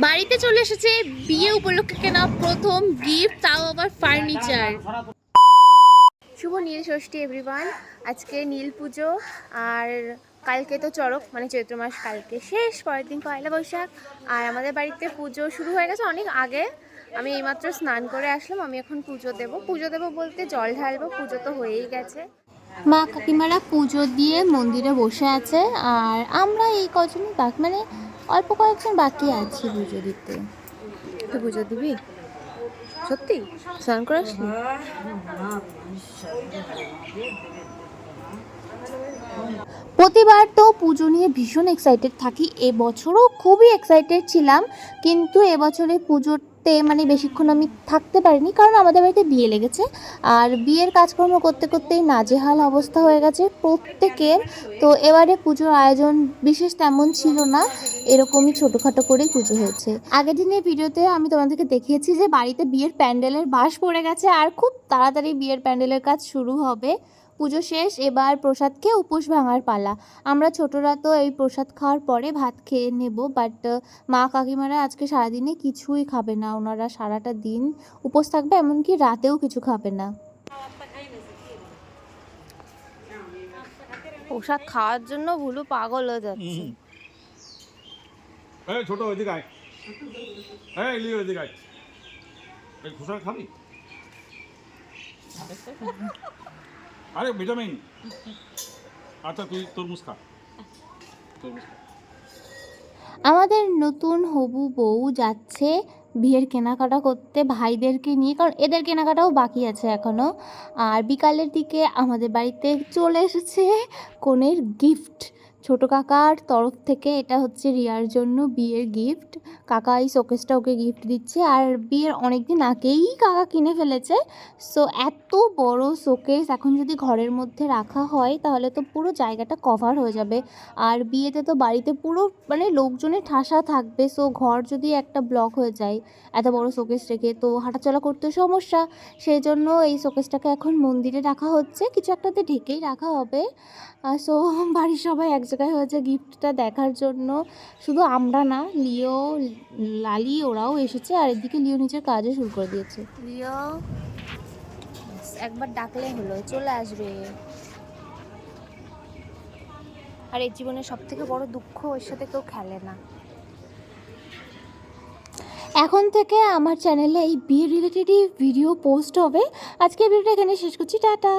বাড়িতে চলে এসেছে বিয়ে উপলক্ষে কেনা প্রথম গিফট, তাও আবার ফার্নিচার। শুভ নীল ষষ্ঠী এভরিওয়ান। আজকে নীল পুজো, আর কালকে তো চড়ক মানে চৈত্র মাস কালকে শেষ, পরের দিন পয়লা বৈশাখ। আর আমাদের বাড়িতে পুজো শুরু হয়ে গেছে অনেক আগে। আমি এইমাত্র স্নান করে আসলাম, আমি এখন পুজো দেবো বলতে জল ঢালবো, পুজো তো হয়েই গেছে। মা কাকিমারা পুজো দিয়ে মন্দিরে বসে আছে, আর আমরা এই কজনই বাকি, মানে অল্প কয়েকজন বাকি আছি পুজো দিতে। তুই পুজো দিবি সত্যি? স্নান করে আসলি? প্রতিবার তো পুজো নিয়ে ভীষণ এক্সাইটেড থাকি, এবছরও খুবই এক্সাইটেড ছিলাম, কিন্তু এবছরে পুজোতে মানে বেশিক্ষণ আমি থাকতে পারিনি, কারণ আমাদের বাড়িতে বিয়ে লেগেছে। আর বিয়ের কাজকর্ম করতে করতেই নাজেহাল অবস্থা হয়ে গেছে প্রত্যেকের। তো এবারে পুজোর আয়োজন বিশেষ তেমন ছিল না, এরকমই ছোটোখাটো করেই পুজো হয়েছে। আগের দিনের ভিডিওতে আমি তোমাদেরকে দেখিয়েছি যে বাড়িতে বিয়ের প্যান্ডেলের বাঁশ পড়ে গেছে, আর খুব তাড়াতাড়ি বিয়ের প্যান্ডেলের কাজ শুরু হবে। পুজো শেষ, এবার প্রসাদ খেয়ে উপোস ভাঙার পালা। আমরা ছোটরা তো এই প্রসাদ খাওয়ার পরে ভাত খেয়ে নেব, বাট মা কাকিমারা আজকে সারাদিনে কিছুই খাবে না, ওনারা সারাটা দিন উপোস থাকবে, এমনকি রাতেও কিছু খাবে না। প্রসাদ খাওয়ার জন্য ভুলু পাগল হয়ে যাচ্ছে। এই ছোট ওইদিকে আয়, এই লিও ওইদিকে আয়, এই খোসা খাবি? আরে ভিটামিন। আচ্ছা তুই তরমুজ খা, তরমুজ খা। আমাদের নতুন হবু বউ যাচ্ছে বিয়ের কেনাকাটা করতে ভাইদেরকে নিয়ে, কারণ এদের কেনাকাটাও বাকি আছে এখনও। আর বিকালের দিকে আমাদের বাড়িতে চলে এসেছে কনের গিফট ছোটো কাকার তরফ থেকে। এটা হচ্ছে রিয়ার জন্য বিয়ের গিফট। কাকা এই শোকেসটা ওকে গিফট দিচ্ছে, আর বিয়ের অনেক দিন আগেই কাকা কিনে ফেলেছে। সো এত বড় শোকেস এখন যদি ঘরের মধ্যে রাখা হয় তাহলে তো পুরো জায়গাটা কভার হয়ে যাবে। আর বিয়েতে তো বাড়িতে পুরো মানে লোকজনের ঠাসা থাকবে, সো ঘর যদি একটা ব্লক হয়ে যায় এত বড় শোকেস রেখে, তো হাঁটাচলা করতে সমস্যা। সেই জন্য এই শোকেসটাকে এখন মন্দিরে রাখা হচ্ছে, কিছু একটাতে ঢেকেই রাখা হবে। সো বাড়ির সবাই এক জায়গায় হয়েছে গিফটটা দেখার জন্য। শুধু আমরা না, লিও, লালি ওরাও এসেছে, আর এদিকে লিও নিজের কাজও শুরু করে দিয়েছে। লিও একবার ডাকলে হলো, চলে আসবে। আর এই জীবনের সব থেকে বড় দুঃখ, ওর সাথে কেউ খেলে না। এখন থেকে আমার চ্যানেলে এই বিয়ে রিলেটেডই ভিডিও পোস্ট হবে। আজকে ভিডিওটা এখানে শেষ করছি, টাটা।